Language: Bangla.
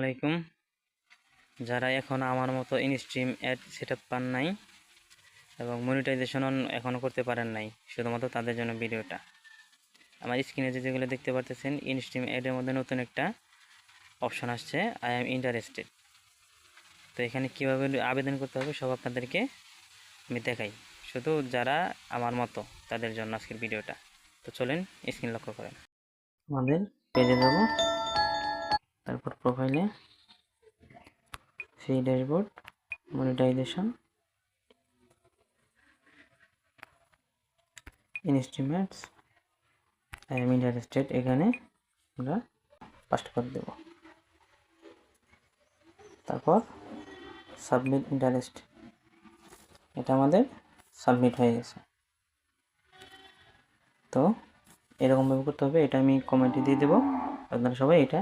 আলাইকুম। যারা এখন আমার মতো ইনস্ট্রিম অ্যাড সেটআপ পান নাই এবং মনিটাইজেশন এখনও করতে পারেন নাই, শুধুমাত্র তাদের জন্য ভিডিওটা। আমার স্ক্রিনে যেগুলো দেখতে পারতেছেন, ইনস্ট্রিম অ্যাডের মধ্যে নতুন একটা অপশন আসছে, আই এম ইন্টারেস্টেড। তো এখানে কীভাবে আবেদন করতে হবে সব আপনাদেরকে আমি দেখাই, শুধু যারা আমার মতো তাদের জন্য আজকের ভিডিওটা। তো চলেন স্ক্রিন লক্ষ্য করেন। আমাদের পেজে যাব, তারপর প্রোফাইলে, সেই dashboard, monetisation, instruments, I am interested, এখানে আমরা পাস্ট করে দেব। তারপর সাবমিট ইন্টারেস্ট, এটা আমাদের সাবমিট হয়ে গেছে। তো এরকমভাবে করতে হবে, এটা আমি কমেন্টে দিয়ে দেবো, আপনারা সবাই এটা